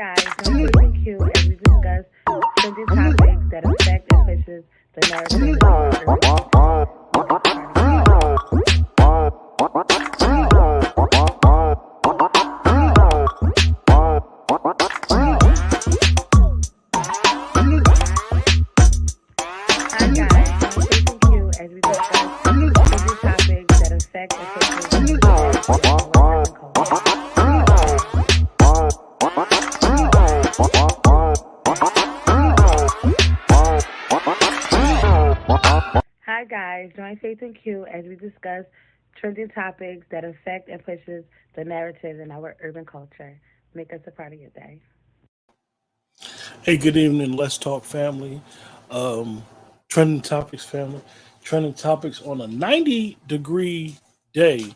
guys, join Faith and Q as we discuss trending topics that affect and pushes the narrative of our urban culture. Make us a part of it. Hi guys, join Faith and Q as we discuss trending topics that affect and pushes the narrative of our urban culture. Hi guys, join Faith and Q as we discuss trending topics that affect and pushes the narrative in our urban culture. Make us a part of your day. Hey, good evening, Let's Talk family. Um, Trending topics family. Trending topics on a 90-degree day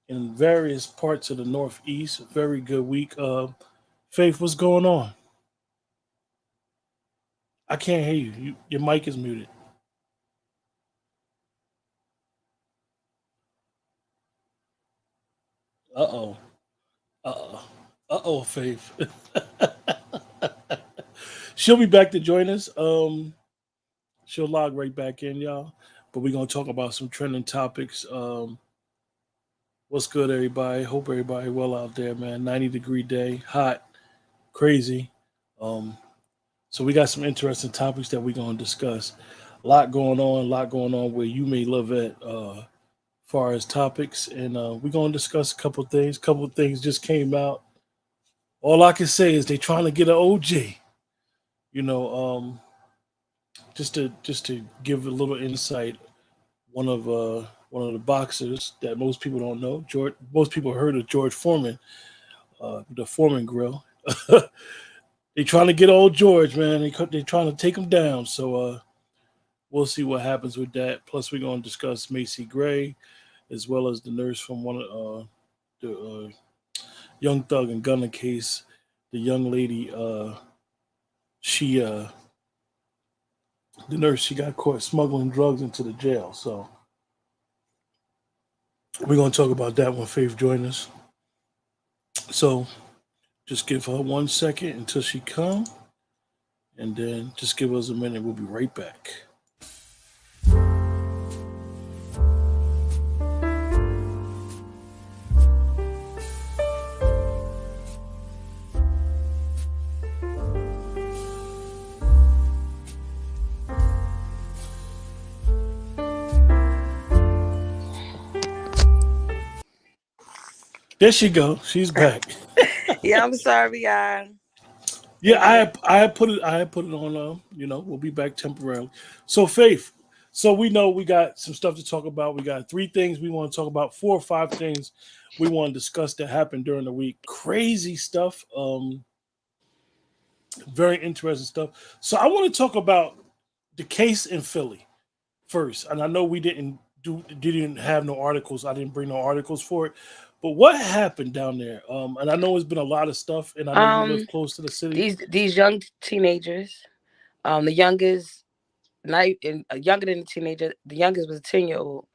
in various parts of the Northeast. Very good week. Faith, what's going on? I can't hear you. Your mic is muted. Uh oh. Uh oh. Uh oh, Faith. She'll be back to join us. She'll log right back in, y'all. But we're gonna talk about some trending topics. What's good, everybody? Hope everybody well out there, man. 90-degree day, hot, crazy. Um, so we got some interesting topics that we're gonna discuss. A lot going on where you may live at far as topics, and we're gonna discuss a couple things. Couple things just came out. All I can say is they trying to get an OJ. You know, just to give a little insight, one of the boxers that most people don't know, George. Most people heard of George Foreman, the Foreman Grill. They trying to get old George, man. They trying to take him down. So we'll see what happens with that. Plus, we're gonna discuss Macy Gray, as well as the nurse from one of the Young Thug and Gunner case. The young lady, she the nurse, she got caught smuggling drugs into the jail. So we're gonna talk about that when Faith joins us. So just give her 1 second until she come, and then just give us a minute. We'll be right back. There she go. She's back. Yeah, I'm sorry, y'all. Yeah, I had put it on. We'll be back temporarily. So Faith. So we know we got some stuff to talk about. We got three things we want to talk about. Four or five things we want to discuss that happened during the week. Crazy stuff. Very interesting stuff. So I want to talk about the case in Philly first. And I know we didn't have no articles. I didn't bring no articles for it. But what happened down there? And I know it's been a lot of stuff, and I know you live Um, close to the city. these young teenagers, the youngest, night and younger than the teenager, the youngest was a 10-year-old.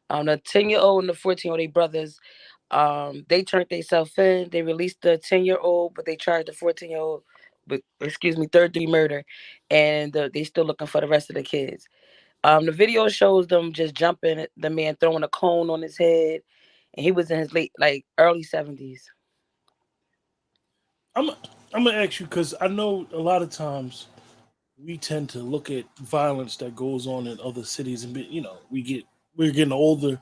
The 10-year-old and the 14-year-old, they brothers. They turned themselves in. They released the 10-year-old, but they charged the 14-year-old with, excuse me, third degree murder, and they still looking for the rest of the kids. The video shows them just jumping, the man throwing a cone on his head, and he was in his late, like early 70s. I'm I'm gonna ask you because I know a lot of times we tend to look at violence that goes on in other cities, and we're getting older,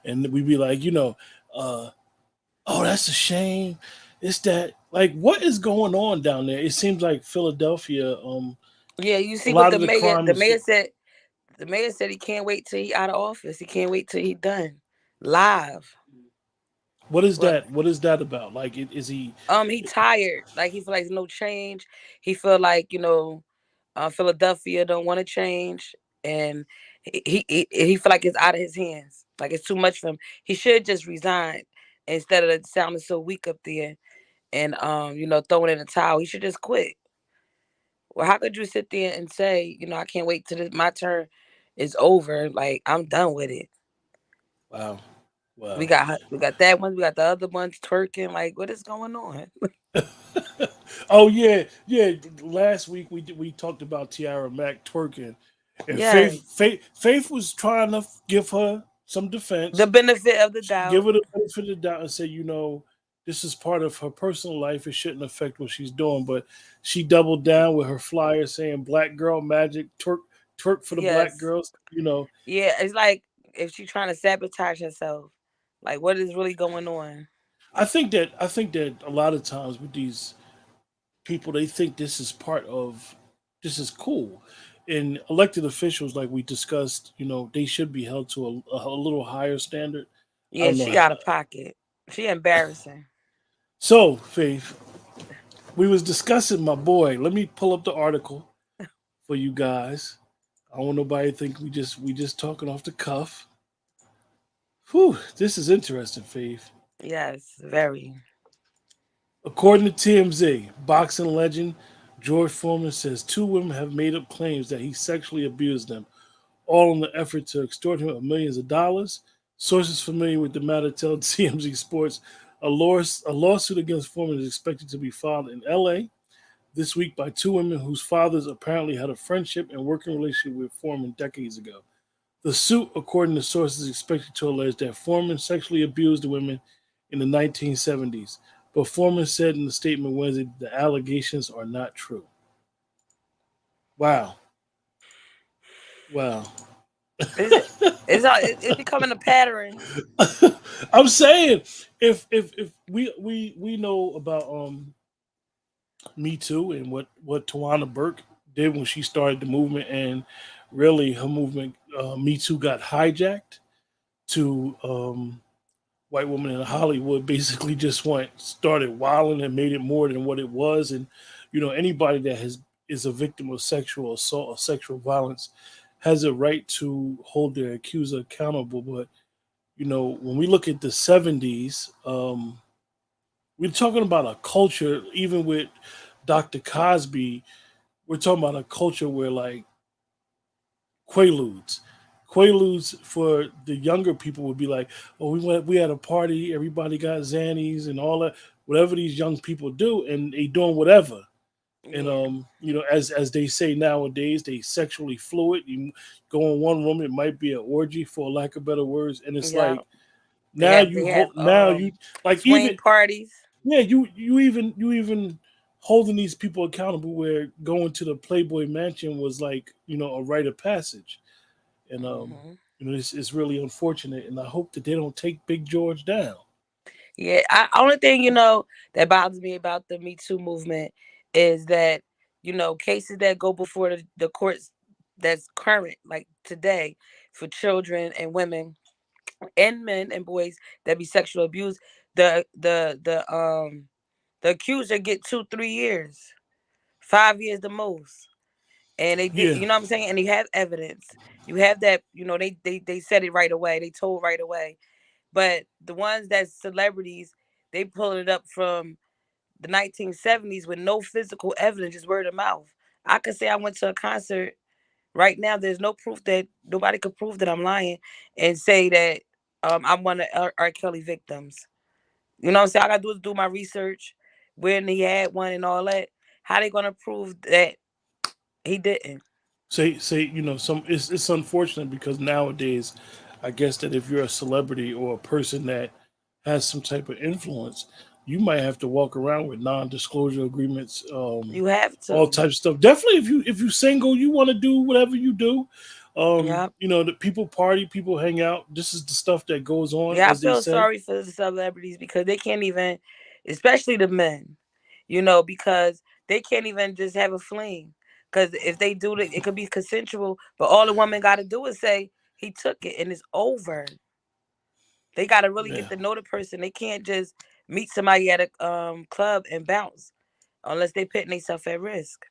and we be like, uh, oh, that's a shame. It's that, like, what is going on down there? It seems like Philadelphia. Yeah, you A see what lot of the crime the is. mayor said. The mayor said he can't wait till he out of office. He can't wait till he done live. What is What? that? What is that about? Like, is he? He tired. Like he feel like there's no change. He feel like Philadelphia don't want to change, and he feel like it's out of his hands. Like it's too much for him. He should just resign instead of sounding so weak up there and throwing in the towel. He should just quit. Well, how could you sit there and say, I can't wait till my turn is over? Like I'm done with it. Wow, We wow. got we got that one. We got the other ones twerking. Like, what is going on? Oh yeah, yeah. Last week we talked about Tiara Mack twerking, and Yes, Faith was trying to give her some the defense, benefit of the give doubt. her the benefit of the doubt, and say, this is part of her personal life. It shouldn't affect what she's doing. But she doubled down with her flyer saying "Black Girl Magic twerk for the black Yes, girls." yeah. It's like if she's trying to sabotage herself. Like, what is really going on? I think that a lot of times with these people, they think this is cool, and elected officials, like we discussed, they should be held to a little higher standard. I Yeah, don't know she how. out of pocket. She embarrassing. So, Faith, we was discussing my boy. Let me pull up the article for you guys. I don't want nobody to think we just talking off the cuff. Whew, this is interesting, Faith. Yes, very. According to TMZ, boxing legend George Foreman says two women have made up claims that he sexually abused them, all in the effort to extort him of millions of dollars. Sources familiar with the matter tell TMZ Sports a lawsuit against Foreman is expected to be filed in LA this week by two women whose fathers apparently had a friendship and working relationship with Foreman decades ago. The suit, according to sources, is expected to allege that Foreman sexually abused the women in the 1970s. But Foreman said in a statement Wednesday the allegations are not true. Wow. Wow. It's it's becoming a pattern. I'm saying if we know about Me Too and what Tawana Burke did when she started the movement, and really her movement Me Too got hijacked to white woman in Hollywood basically just went started wilding and made it more than what it was. And anybody that has is a victim of sexual assault or sexual violence has a right to hold their accuser accountable. But when we look at the 70s, we're talking about a culture. Even with Dr. Cosby, we're talking about a culture where, like, quaaludes. Quaaludes for the younger people would be like, oh, we had a party, everybody got Xannies and all that, whatever these young people do, and they doing whatever. And Yeah, as they say nowadays, they sexually fluid. You go in one room, it might be an orgy, for lack of better words, and it's yeah. like now They you have hold now you like swing even parties. yeah you even holding these people accountable where going to the Playboy Mansion was like a rite of passage. And Hmm. it's really unfortunate, and I hope that they don't take Big George down. Yeah, only thing that bothers me about the Me Too movement is that cases that go before the courts that's current, like today, for children and women and men and boys that be sexual abused, the accuser get 2 3 years, 5 years the most. And they did, Yeah, you know what I'm saying? And you have evidence. You have that, they said it right away. They told right away. But the ones that's celebrities, they pull it up from the 1970s with no physical evidence, just word of mouth. I could say I went to a concert right now. There's no proof that nobody could prove that I'm lying and say that I'm one of R. Kelly victims. You know what I'm saying? All I gotta do is do my research, when he had one and all that. How they gonna prove that he didn't? say some it's unfortunate because nowadays, I guess that if you're a celebrity or a person that has some type of influence, you might have to walk around with non-disclosure agreements, You have all to. types of stuff. Definitely, if you single, you want to do whatever you do. Yeah. The people party, people hang out. This is the stuff that goes on, Yeah, I as they feel say. sorry for the celebrities because they can't even, especially the men, because they can't even just have a fling. Because if they do it could be consensual, but all the woman got to do is say he took it and it's over. They got to really get Yeah, to know the person. They can't just meet somebody at a club and bounce unless they putting themselves at risk.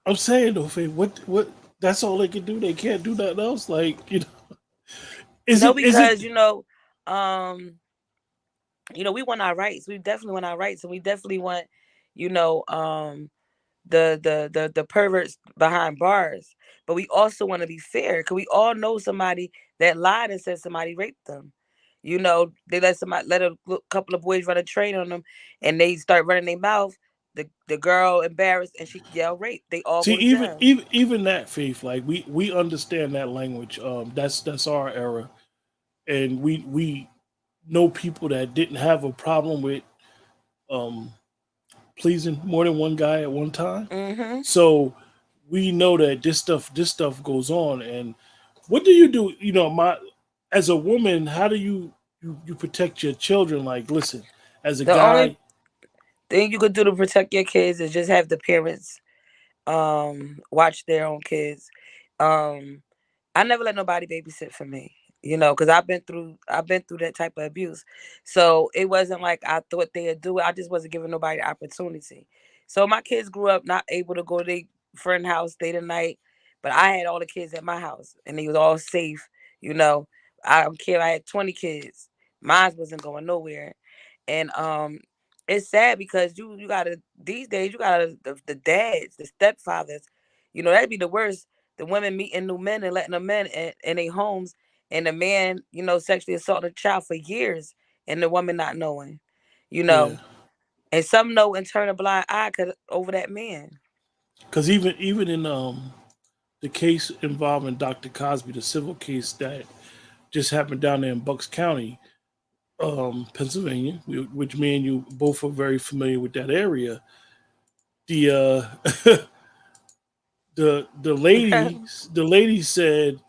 I'm saying though, Faye, what? That's all they can do. They can't do nothing else. Like, is No, it? because um, we want our rights. We definitely want our rights, and we definitely want, you know, um, the perverts behind bars. But we also want to be fair because we all know somebody that lied and said somebody raped them. They let a couple of boys run a train on them, and they start running their mouth. the girl embarrassed and she yelled rape. They all See, go to jail. even that, Faith, like we understand that language. That's our era, and we know people that didn't have a problem with um pleasing more than one guy at one time. Mm-hmm. So we know that this stuff goes on. And what do you do? My as a woman, how do you protect your children? Like, listen, as a The only guy, thing you could do to protect your kids is just have the parents watch their own kids. Um I never let nobody babysit for me, because I've been through that type of abuse. So it wasn't like I thought they'd do it. I just wasn't giving nobody the opportunity. So my kids grew up not able to go to their friend house, stay the night, but I had all the kids at my house and they was all safe. You know, I don't care. I had 20 kids. Mine wasn't going nowhere, and it's sad because you gotta these days you gotta the dads, the stepfathers, that'd be the worst. The women meeting new men and letting them in their homes, and the man, sexually assaulting a child for years, and the woman not knowing, you yeah, know, and some know and turn a blind eye over that man. because even in the case involving Dr. Cosby, the civil case that just happened down there in Bucks County, Pennsylvania, which me and you both are very familiar with that area. The the lady said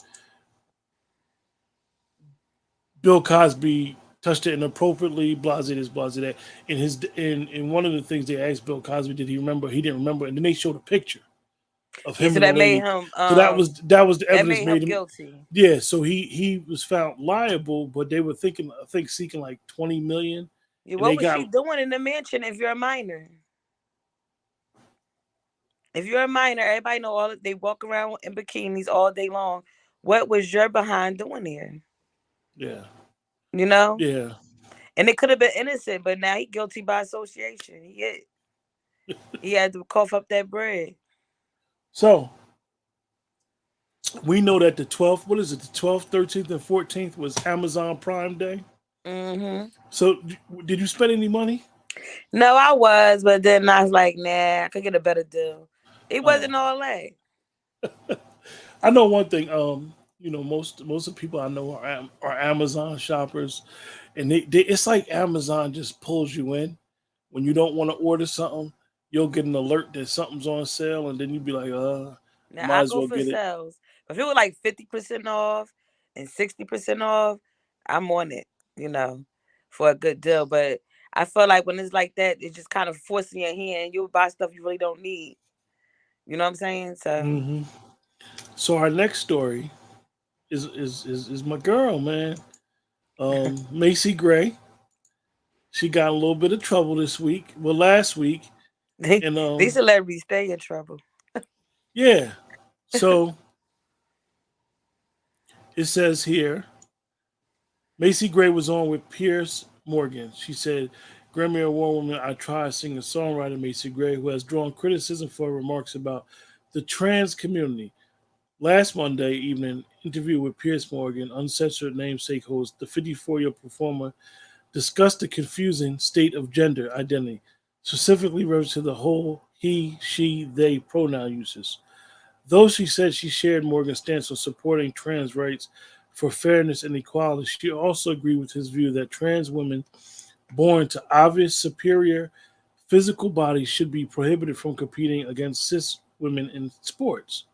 Bill Cosby touched it inappropriately, blase this, blase that. In one of the things they asked Bill Cosby, did he remember? He didn't remember, and then they showed a picture of Yeah, him so and the that made lady. him So that was the that evidence made him made him. guilty. Yeah, so he was found liable, but they were thinking, I think, seeking like 20 million, Yeah, and what they was she got. doing in the mansion if you're a minor? If you're a minor, everybody know they walk around in bikinis all day long. What was your behind doing there? Yeah, You know? yeah. And it could have been innocent, but now he guilty by association. He had to cough up that bread. So we know that the 12th, what is it, the 12th, 13th, and 14th was Amazon Prime Day. Hmm. So did you spend any money? No, I was, but then I was like, nah, I could get a better deal. It Oh, wasn't all that. I know one thing. Most of the people I know are Amazon shoppers, and it's like Amazon just pulls you in when you don't want to order something. You'll get an alert that something's on sale, and then you'll be like, I Now might I as go well for get it. sales. If it was like 50% off and 60% off, I'm on it, you know, for a good deal. But I feel like when it's like that, it's just kind of forcing your hand. You'll buy stuff you really don't need. You know what I'm saying? So Hmm. So our next story is my girl, man. Macy Gray. She got a little bit of trouble this week. Well, last week, they and these celebrities stay in trouble. yeah. So it says here, Macy Gray was on with Pierce Morgan. She said, Grammy Award woman, I tried singer songwriter Macy Gray, who has drawn criticism for her remarks about the trans community. Last Monday evening, interview with Pierce Morgan, uncensored namesake host, the 54-year performer discussed the confusing state of gender identity, specifically referring to the whole he, she, they pronoun uses. Though she said she shared Morgan's stance on supporting trans rights for fairness and equality, she also agreed with his view that trans women born to obvious superior physical bodies should be prohibited from competing against cis women in sports.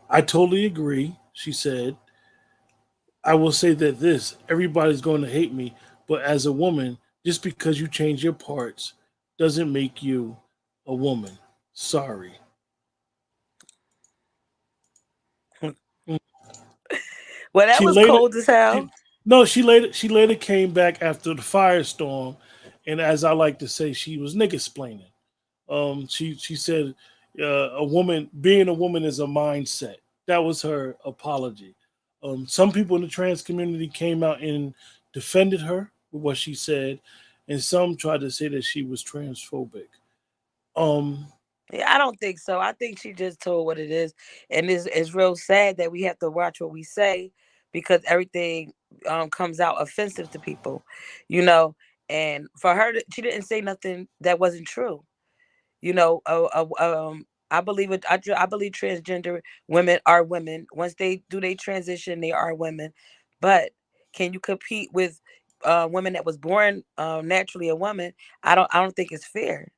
I totally agree, she said. I will say that this everybody's going to hate me, but as a woman, just because you change your parts doesn't make you a woman. Sorry. Mm. Well, that She was later, cold as hell. she no, she later came back after the firestorm, and as I like to say, she was nigga splaining. She said, being a woman is a mindset. That was her apology. Some people in the trans community came out and defended her with what she said, and some tried to say that she was transphobic. Um, Yeah, I don't think so. I think she just told what it is, and it's real sad that we have to watch what we say because everything comes out offensive to people, you know. And for her, she didn't say nothing that wasn't true. You know, I believe it. I believe transgender women are women. Once they do they transition, they are women. But can you compete with women that was born naturally a woman? I don't think it's fair.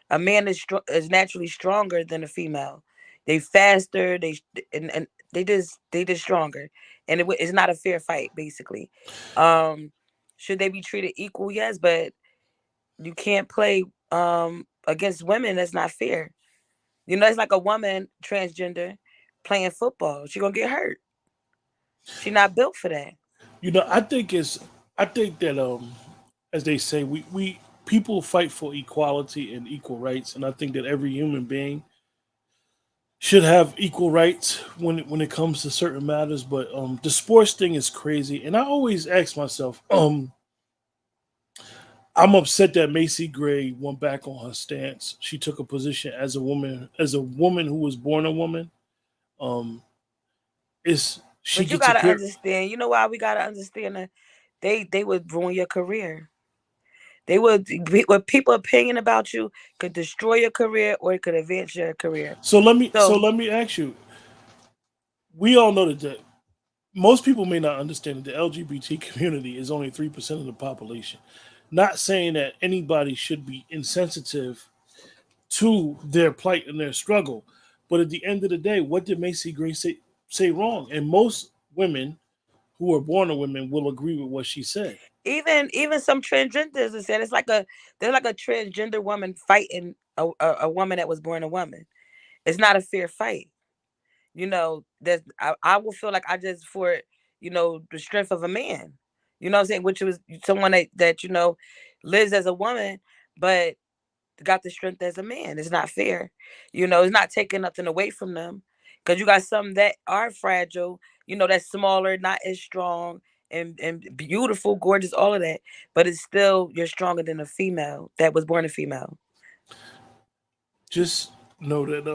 A man is naturally stronger than a female. They faster. And they just stronger, and it's not a fair fight. Basically, should they be treated equal? Yes, but you can't play against women. That's not fair. You know, it's like a woman transgender playing football. She gonna get hurt. She not built for that. You know, I think that as they say, we people fight for equality and equal rights, and I think that every human being should have equal rights when it comes to certain matters. But the sports thing is crazy, and I always ask myself, I'm upset that Macy Gray went back on her stance. She took a position as a woman who was born a woman. Um, is she But you gets a gotta period? understand. You know why we gotta understand that they would ruin your career. They would what people opinion about you could destroy your career or it could advance your career. So So let me ask you. We all know that most people may not understand that the LGBT community is only 3% of the population. Not saying that anybody should be insensitive to their plight and their struggle, but at the end of the day, what did Macy Gray say wrong? And most women who are born a women will agree with what she said. even some transgenders have said they're like a transgender woman fighting a woman that was born a woman. It's not a fair fight. You know, that I will feel like I just for the strength of a man. You know what I'm saying? Which was someone that lives as a woman, but got the strength as a man. It's not fair. You know, it's not taking nothing away from them because you got some that are fragile. You know, that's smaller, not as strong and beautiful, gorgeous, all of that. But it's still you're stronger than a female that was born a female. Just know that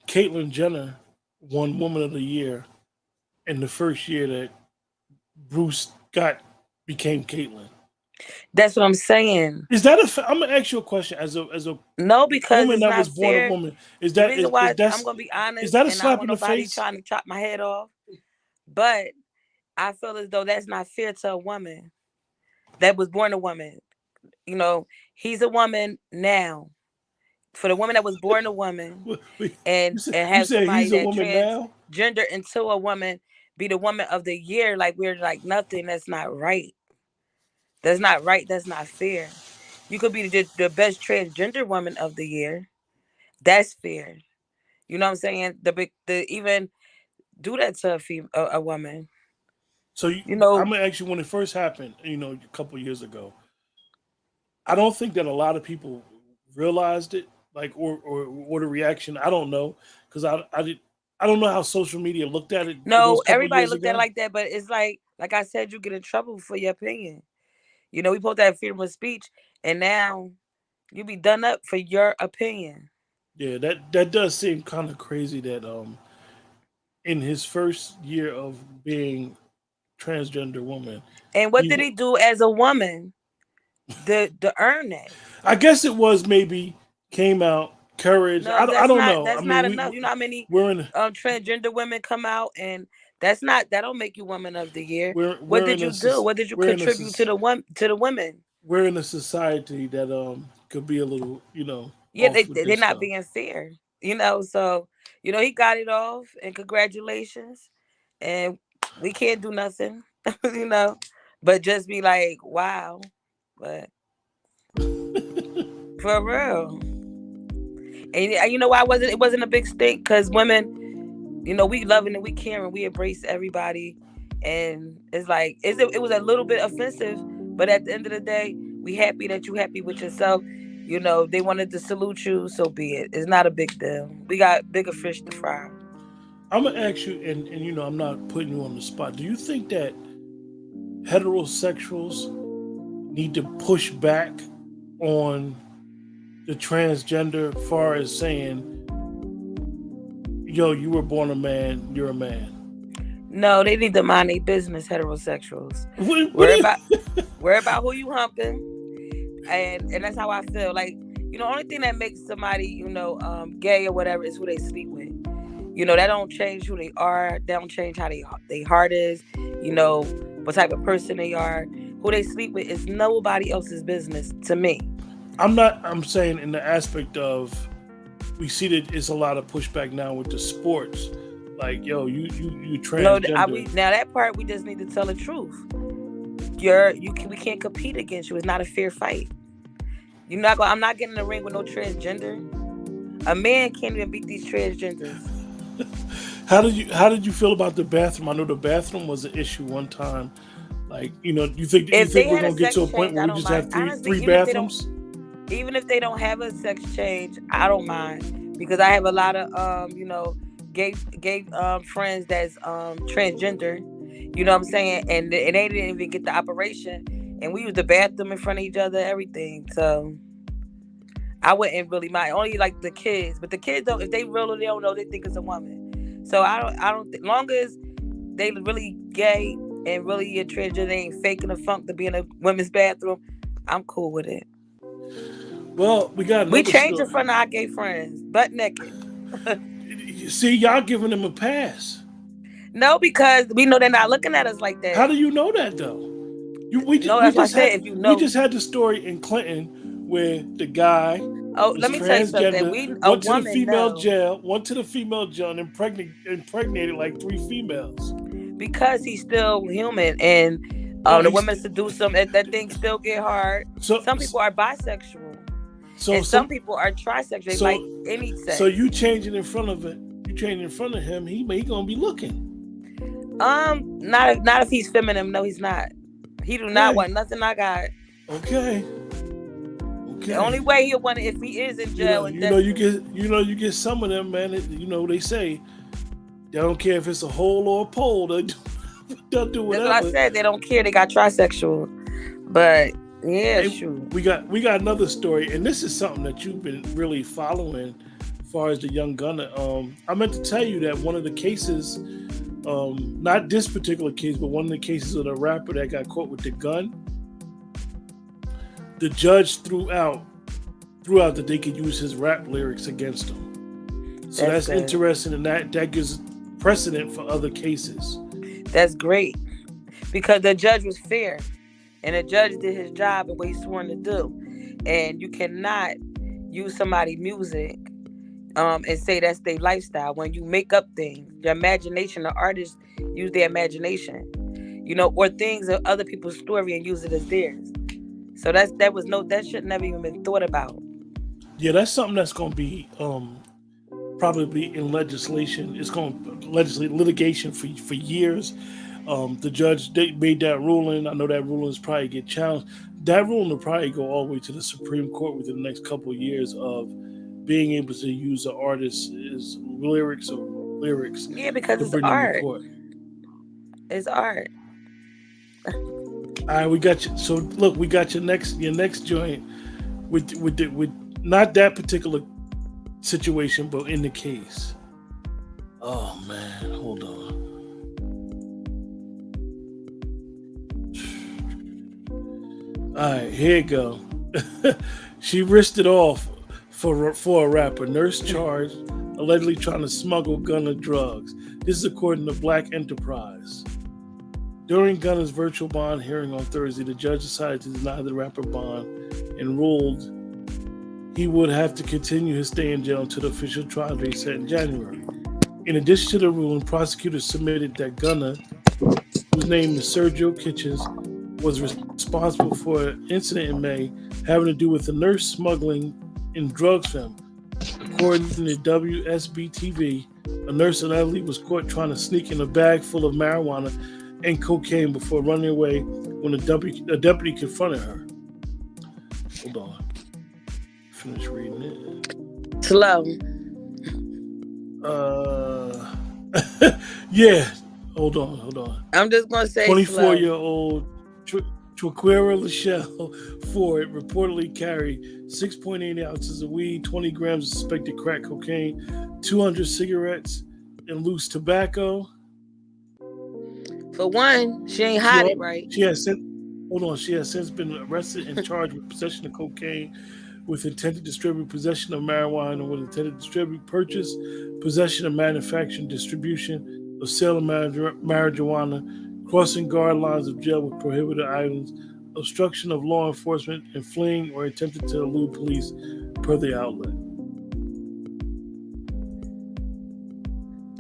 Caitlyn Jenner won Woman of the Year in the first year that Bruce Scott became Caitlyn. That's what I'm saying. Is that I'm gonna ask you a question as a No, because woman it's that not was born a fair. woman? Is The that reason why I'm that's gonna be is honest, that a and I don't slap want in the nobody face? trying to chop my head off, but I feel as though that's not fair to a woman that was born a woman. You know, he's a woman now. For the woman that was born a woman Wait, and you have said somebody he's a that woman now? transgender into a woman be the woman of the year, like we're like nothing. That's not right. That's not right. That's not fair. You could be the best transgender woman of the year. That's fair. You know what I'm saying? The even do that to a woman. So You I'm know, gonna ask you when it first happened, a couple years ago. I don't think that a lot of people realized it, like or the reaction. I don't know because I don't know how social media looked at it those no, couple everybody years looked at it ago. like that, but it's like I said, you get in trouble for your opinion. You know, we supposed to have freedom of speech, and now you be done up for your opinion. Yeah, that does seem kind of crazy that in his first year of being transgender woman, And what he did he do as a woman to earn that? I guess it was maybe came out courage. No, I that's don't not know. I that's mean, not enough. You know how many we're in transgender women come out and that's not that don't make you woman of the year. What we're did in you do? What did you we're in a contribute to the women? we're in a society that could be a little Yeah, off with they're this not stuff. being fair. You know, so he got it off and congratulations. And we can't do nothing, you know, but just be like, wow. But for real. And you know why it wasn't a big stink? Because women, we loving and we caring, we embrace everybody. And it's like it was a little bit offensive, but at the end of the day, we happy that you happy with yourself. You know, they wanted to salute you, so be it. It's not a big deal. We got bigger fish to fry. I'm gonna ask you, and I'm not putting you on the spot. Do you think that heterosexuals need to push back on the transgender, far as saying, "Yo, you were born a man, you're a man"? No, they need to mind their business, heterosexuals. What do Worry you? about Worry about who you humping, and that's how I feel. Like, only thing that makes somebody, gay or whatever is who they sleep with. That don't change who they are. That don't change how they heart is. What type of person they are. Who they sleep with is nobody else's business to me. I'm saying in the aspect of, we see that it's a lot of pushback now with the sports. Like, yo, you transgender. Now that part, we just need to tell the truth. We can't compete against you. It's not a fair fight. I'm not getting in the ring with no transgender. A man can't even beat these transgenders. How did you feel about the bathroom? I know the bathroom was an issue one time. Like, you think we're gonna get to a point where we just have three bathrooms? Even if they don't have a sex change, I don't mind, because I have a lot of gay friends that's transgender. You know what I'm saying? And they didn't even get the operation, and we used the bathroom in front of each other, everything. So I wouldn't really mind. Only like the kids, but the kids don't. If they really don't know, they think it's a woman. So I don't think, long as they really gay and really a transgender, they ain't faking the funk to be in a women's bathroom, I'm cool with it. Well, we changed in front of our gay friends, butt naked. See, y'all giving them a pass. No, because we know they're not looking at us like that. How do you know that though? We just had the story in Clinton where the guy. Oh, let me tell you something. Went to the female jail and impregnated like 3 females. Because he's still human, and the women seduce him, and that thing still get hard. So some people are bisexual. And some people are trisexual, like any sex. So you changing in front of it. You changing in front of him. He gonna be looking. Not if he's feminine. No, he's not. He do not want nothing I got. Okay. The only way he'll want it if he is in jail. You get some of them, man. They say they don't care if it's a hole or a pole. They'll do whatever. That's what I said. They don't care. They got trisexual, but. Yeah, sure. We got another story, and this is something that you've been really following as far as the young gunner. I meant to tell you that one of the cases, not this particular case, but one of the cases of the rapper that got caught with the gun, the judge threw out that they could use his rap lyrics against him. So that's interesting, and that gives precedent for other cases. That's great, because the judge was fair. And the judge did his job and what he's sworn to do. And you cannot use somebody's music and say that's their lifestyle. When you make up things, your imagination, the artists use their imagination, or things of other people's story and use it as theirs. So that should never even been thought about. Yeah, that's something that's going to be probably in legislation. It's going to litigation for years. The judge made that ruling. I know that ruling is probably get challenged. That ruling will probably go all the way to the Supreme Court within the next couple of years of being able to use an artist's lyrics. Yeah, because it's art. It's art. All right, we got you. So look, we got your next joint with not that particular situation, but in the case. Oh man, hold on. All right, here you go. She risked it all for a rapper. Nurse charged, allegedly trying to smuggle Gunna drugs. This is according to Black Enterprise. During Gunna's virtual bond hearing on Thursday, the judge decided to deny the rapper bond and ruled he would have to continue his stay in jail until the official trial date set in January. In addition to the ruling, prosecutors submitted that Gunna, whose name is Sergio Kitchens, was responsible for an incident in May having to do with a nurse smuggling in drugs for him. According to WSB-TV, a nurse allegedly was caught trying to sneak in a bag full of marijuana and cocaine before running away when a deputy confronted her. Hold on. Finish reading it. Slow. Yeah. Hold on. I'm just going to say 24-year-old Traquera Lachelle Ford reportedly carried 6.8 ounces of weed, 20 grams of suspected crack cocaine, 200 cigarettes, and loose tobacco. For one, she ain't hide it right. She has Hold on. She has since been arrested and charged with possession of cocaine with intent to distribute, possession of marijuana with intent to distribute, purchase, possession of manufacturing, distribution of sale of marijuana, crossing guard lines of jail with prohibited items, obstruction of law enforcement, and fleeing or attempting to elude police, per the outlet.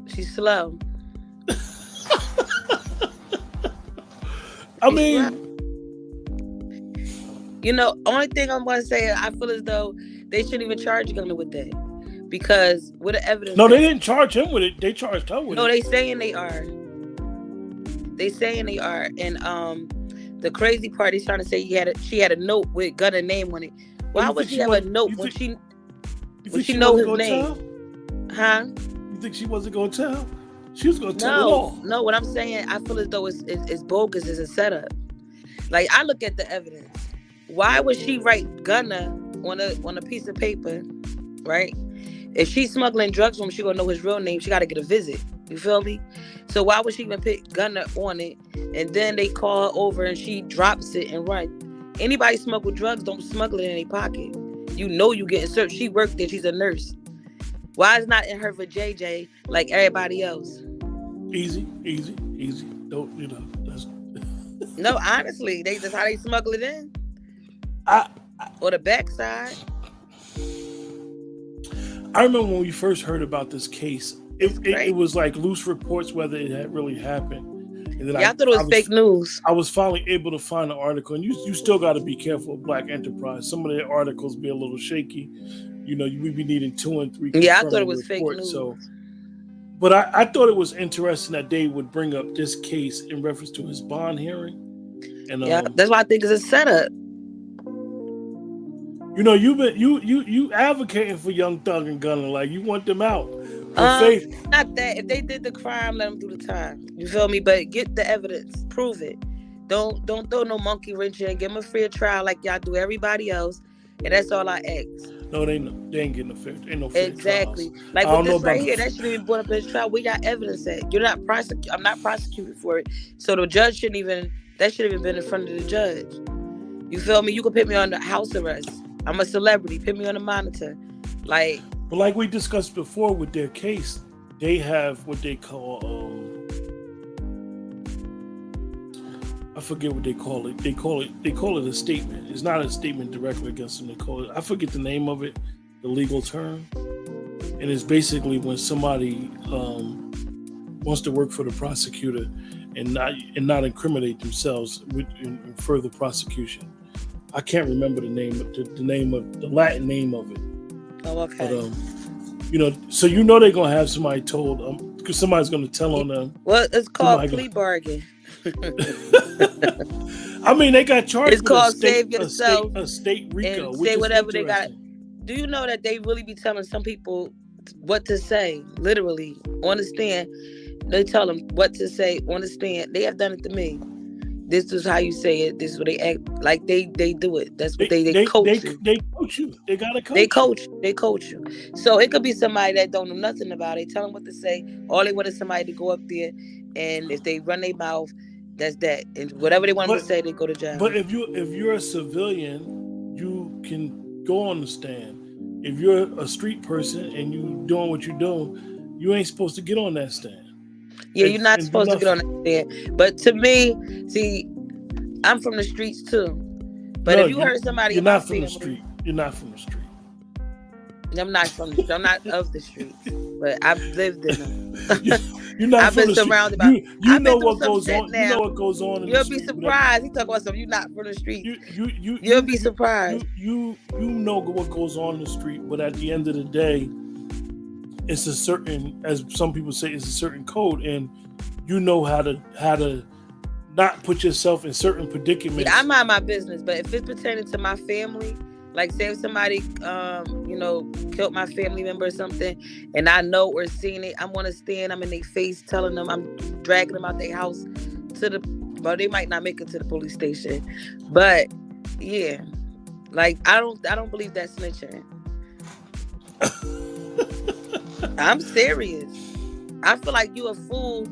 She's slow. I mean, you know, only thing I'm going to say, I feel as though they shouldn't even charge Gunna with that, because with the evidence. No, they didn't charge him with it. They charged her with it. No, they saying they are. They saying they are, and the crazy part is trying to say she had a note with Gunna's name on it. Why would she have a note when she know his name? Huh? You think she wasn't gonna tell? She was gonna tell it all. No, what I'm saying, I feel as though it's bogus. It's a setup. Like, I look at the evidence. Why would she write Gunna on a piece of paper, right? If she's smuggling drugs from him, she gonna know his real name. She gotta get a visit. You feel me? So why would she even pick Gunna on it? And then they call her over and she drops it and run. Anybody smuggle drugs don't smuggle it in their pocket. You know you getting searched. She worked there. She's a nurse. Why is not in her for JJ like everybody else? Easy. Don't, you know. That's... No, honestly, that's how they smuggle it in. Or the backside. I remember when we first heard about this case, it was like loose reports whether it had really happened. And then I thought it was fake news. I was finally able to find an article, and you still got to be careful of Black Enterprise. Some of their articles be a little shaky. You know, we be needing 2 and 3. Yeah, I thought it was fake news. So, but I thought it was interesting that they would bring up this case in reference to his bond hearing. And yeah, that's why I think it's a setup. You know, you advocating for Young Thug and Gunna, like you want them out. Faith. Not that. If they did the crime, let them do the time. You feel me? But get the evidence, prove it. Don't throw no monkey wrench in. Give them a fair trial like y'all do everybody else, and that's all I ask. No, they ain't getting a fair. Ain't no fair exactly. trials. Like with this right here, that shouldn't even brought up in his trial. We got evidence at. You're not prosecuted. I'm not prosecuted for it. So the judge shouldn't even. That should have been in front of the judge. You feel me? You could put me on the house arrest. I'm a celebrity. Put me on the monitor. Like. But like we discussed before with their case, they have what they call I forget what they call it. They call it a statement. It's not a statement directly against them. They call it, I forget the name of it, the legal term. And it's basically when somebody wants to work for the prosecutor and not incriminate themselves in further prosecution. I can't remember the Latin name of it. Oh, okay. But you know, so you know they're gonna have somebody told because somebody's gonna tell on them. Well, it's called plea bargain. I mean, they got charged. It's called save yourself. A state RICO, and say whatever they got. Do you know that they really be telling some people what to say? Literally on the stand, they tell them what to say on the stand. They have done it to me. This is how you say it. This is what they act like. They do it. That's what they coach you. They coach you. They gotta coach. They coach you. So it could be somebody that don't know nothing about it. Tell them what to say. All they want is somebody to go up there, and if they run their mouth, that's that. And whatever they want to say, they go to jail. But if you're a civilian, you can go on the stand. If you're a street person and you doing what you're doing, you ain't supposed to get on that stand. Yeah, you're not supposed to get on that stand. But to me, see, I'm from the streets too. But if you heard somebody, you're not from the street. You're not from the street. I'm not from the street. I'm not of the streets, but I've lived in them. You're not. I've been surrounded by. You know what goes on. You know what goes on. You'll be surprised. He talk about something. You're not from the street. You'll be surprised. You know what goes on in the street, but at the end of the day, it's a certain, as some people say, it's a certain code, and you know how to not put yourself in certain predicaments. Yeah, I mind my business, but if it's pertaining to my family, like say if somebody, killed my family member or something, and I know or seen it, I'm on a stand, I'm in their face telling them, I'm dragging them out their house well, they might not make it to the police station, but yeah, like I don't believe that snitching. I'm serious. I feel like you a fool.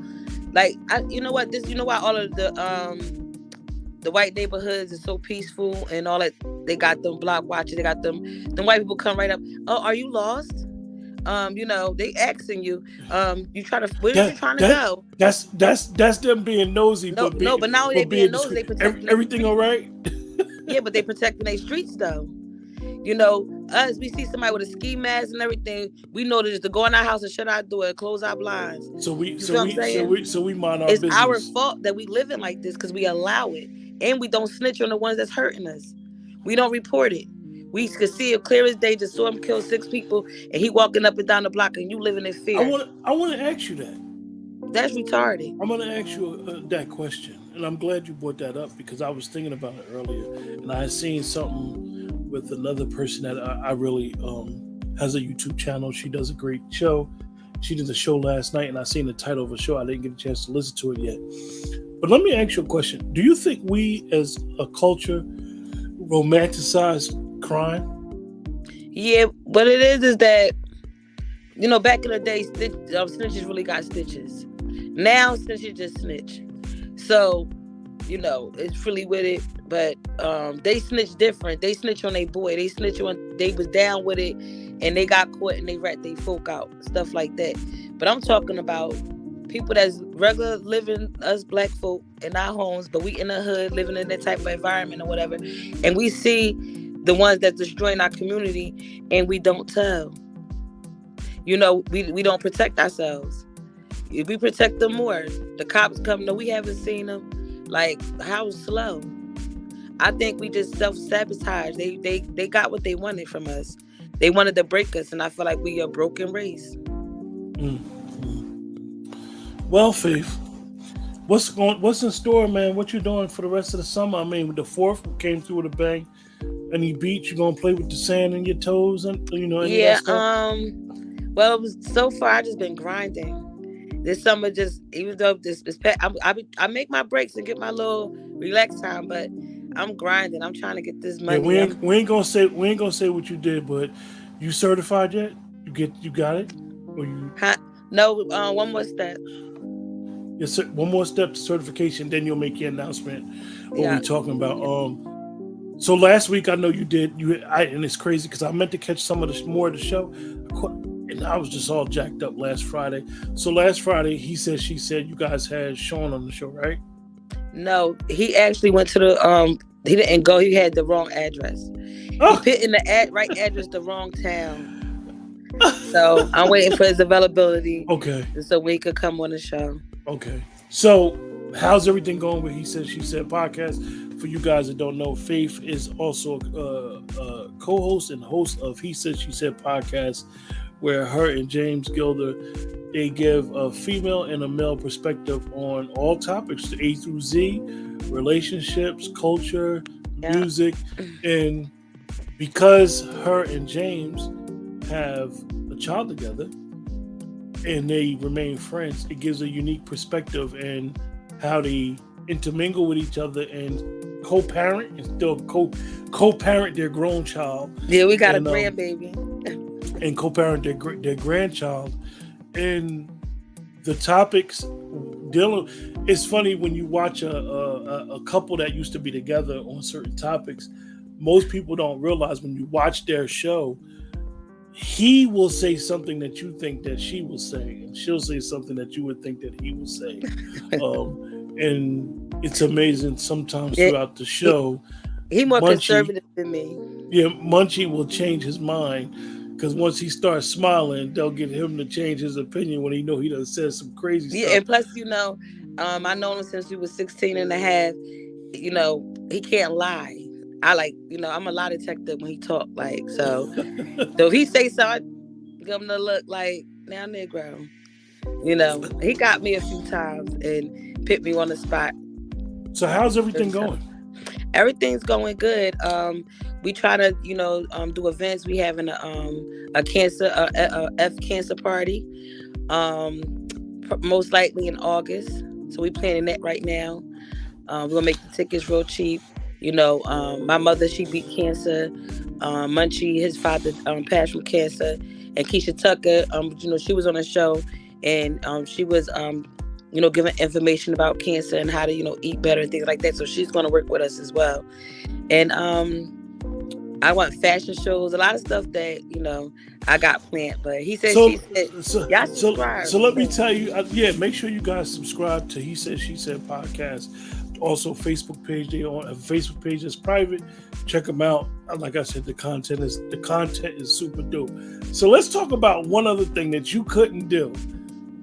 Like you know what? You know why all of the the white neighborhoods is so peaceful and all that. They got them block watchers. They got them white people come right up. Oh, are you lost? They asking you, you trying to, where you trying to go? That's them being nosy. No, but not only they being nosy, they protecting everything. All right. Yeah, but they protecting their streets though. Us, we see somebody with a ski mask and everything. We know just to go in our house and shut our door and close our blinds. So we mind our business. It's our fault that we living like this because we allow it, and we don't snitch on the ones that's hurting us. We don't report it. We could see it clear as day. Just saw him kill 6 people, and he walking up and down the block, and you living in fear. I want to ask you that. That's retarded. I'm going to ask you that question, and I'm glad you brought that up because I was thinking about it earlier, and I had seen something with another person that I really has a YouTube channel. She does a great show. She did a show last night, and I seen the title of a show. I didn't get a chance to listen to it yet. But let me ask you a question. Do you think we as a culture romanticize crime? Yeah, what it is that, back in the day, snitches really got stitches. Now, snitches just snitch. So, it's really with it. But they snitch different. They snitch on their boy. They snitch on, they was down with it, and they got caught, and they rat they folk out. Stuff like that. But I'm talking about people that's regular living, us black folk in our homes, but we in the hood living in that type of environment or whatever, and we see the ones that destroying our community, and we don't tell. We don't protect ourselves. If we protect them more, the cops come. No, we haven't seen them. Like, how slow? I think we just self-sabotage. They got what they wanted from us. They wanted to break us, and I feel like we are a broken race. Well, Faith, what's in store, man? What you doing for the rest of the summer? I mean, with the 4th came through with a bang. Any beach? You gonna play with the sand in your toes and any of that stuff? Well, so far I just been grinding. This summer, just even though this I make my breaks and get my little relax time, but I'm grinding. I'm trying to get this money. Yeah, we ain't gonna say what you did, but you certified yet? You got it? Or you? No, one more step. Yes, sir. One more step to certification, then you'll make your announcement. What we're talking about. So last week I know you did. And it's crazy because I meant to catch some of more of the show, and I was just all jacked up last Friday. So last Friday, he said, she said, you guys had Sean on the show, right? No, he actually went to the he didn't go. He had the wrong address. He put in the right address, the wrong town. So I'm waiting for his availability. Okay. So we could come on the show. Okay. So how's everything going with He Said, She Said podcast? For you guys that don't know, Faith is also a co-host and host of He Said, She Said podcast, where her and James Gilder, they give a female and a male perspective on all topics, A through Z, relationships, culture, music. And because her and James have a child together and they remain friends, it gives a unique perspective in how they intermingle with each other and co-parent and still co-parent their grown child. Yeah, we got a grandbaby. And co-parent their grandchild. And the topics dealing, it's funny when you watch a couple that used to be together on certain topics. Most people don't realize when you watch their show, he will say something that you think that she will say, and she'll say something that you would think that he will say. And it's amazing sometimes throughout the show. He's more conservative than me. Yeah, Munchie will change his mind because once he starts smiling, they'll get him to change his opinion when he know he done said some crazy stuff. Yeah, and plus, I know him since he was 16 and a half. He can't lie. I'm a lie detector when he talk, so if he say something, give him the look like, now Negro. He got me a few times and put me on the spot. So how's everything going? Everything's going good. We try to, do events. We having a F cancer party, most likely in August. So we planning that right now. We're gonna make the tickets real cheap. My mother, she beat cancer. Munchie, his father, passed from cancer. And Keisha Tucker, she was on a show, and she was giving information about cancer and how to, eat better and things like that. So she's going to work with us as well. And I want fashion shows, a lot of stuff that, I got planned. But he said, she said, y'all subscribe. So let me tell you, make sure you guys subscribe to He Said, She Said podcast. Also, Facebook page. They on a Facebook page that's private. Check them out. Like I said, the content is super dope. So let's talk about one other thing that you couldn't do.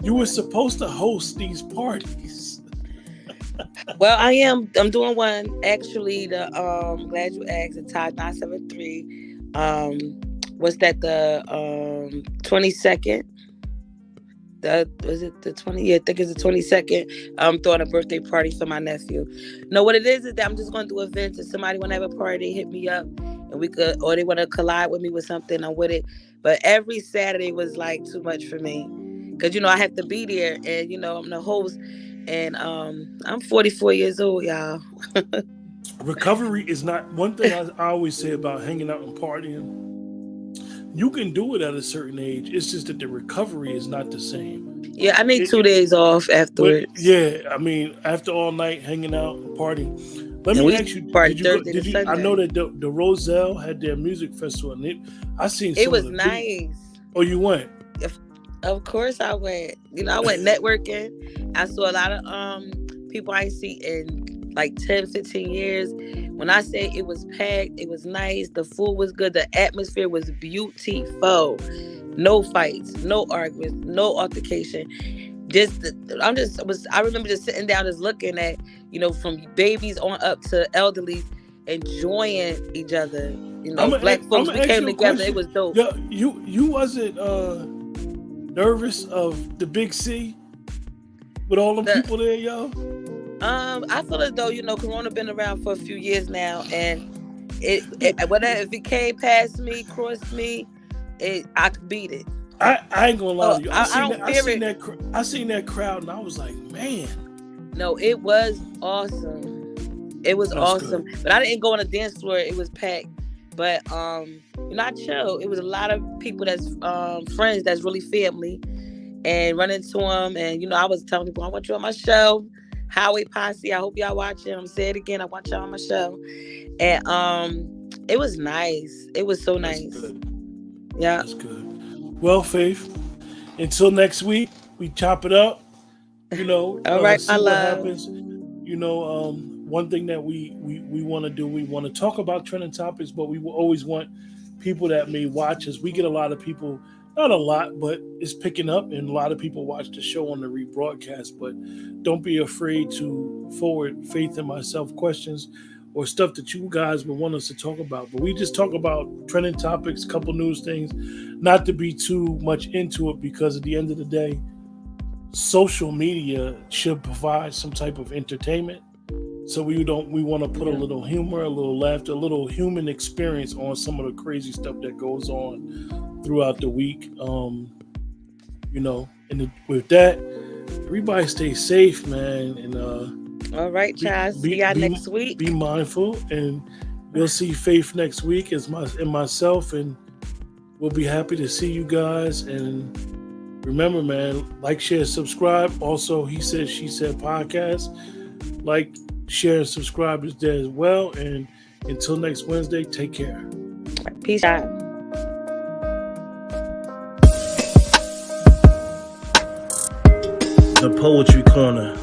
You were supposed to host these parties. Well, I'm doing one actually. I'm glad you asked. The Todd 973. Was that the 22nd? Was it the 20? Yeah, I think it's the 22nd. I'm throwing a birthday party for my nephew. No, what it is that I'm just going to do events. If somebody want to have a party, they hit me up, and we could, or they want to collide with me with something, I'm with it. But every Saturday was like too much for me, because I have to be there, and I'm the host, and I'm 44 years old, y'all. Recovery is not one thing I always say about hanging out and partying. You can do it at a certain age. It's just that the recovery is not the same. Yeah, I need 2 days off afterwards. I mean, after all night hanging out and partying. Let me ask you, did you I know that the Roselle had their music festival, and I seen some it was of the nice. Videos. Oh, you went? Of course I went. I went networking. I saw a lot of people I ain't see in like 10, 15 years. When I say it was packed, it was nice. The food was good. The atmosphere was beautiful. No fights, no arguments, no altercation. I remember just sitting down, just looking at, from babies on up to elderly, enjoying each other. Black folks, we came together. It was dope. Yeah, you wasn't nervous of the Big C with all them people there, yo? I feel as though, Corona been around for a few years now, and whatever, if it came past me, crossed me, I could beat it. I ain't gonna lie to you. I seen that crowd, and I was like, man. No, it was awesome. It was awesome. Good. But I didn't go on a dance floor. It was packed. But I chill. It was a lot of people that's friends that's really family, and run into them. And I was telling people, I want you on my show. Highway Posse, I hope y'all watching. I'm saying it again, I want y'all on my show. And it was nice. It was so nice. Good. Yeah. That's good. Well, Faith, until next week, we chop it up. All right, see what happens. One thing that we want to do, we want to talk about trending topics, but we will always want people that may watch us. We get a lot of people, not a lot, but it's picking up, and a lot of people watch the show on the rebroadcast. But don't be afraid to forward Faith and myself questions or stuff that you guys would want us to talk about. But we just talk about trending topics, couple news things, not to be too much into it, because at the end of the day, social media should provide some type of entertainment. So we want to put a little humor, a little laughter, a little human experience on some of the crazy stuff that goes on throughout the week. And with that, everybody stay safe, man. And all right, Chaz. See y'all next week. Be mindful, and you'll see Faith next week and myself, and we'll be happy to see you guys. And remember, man, like, share, subscribe. Also, He Said, She Said podcast. Like, share, and subscribe is there as well. And until next Wednesday, take care. Peace out. The Poetry Corner.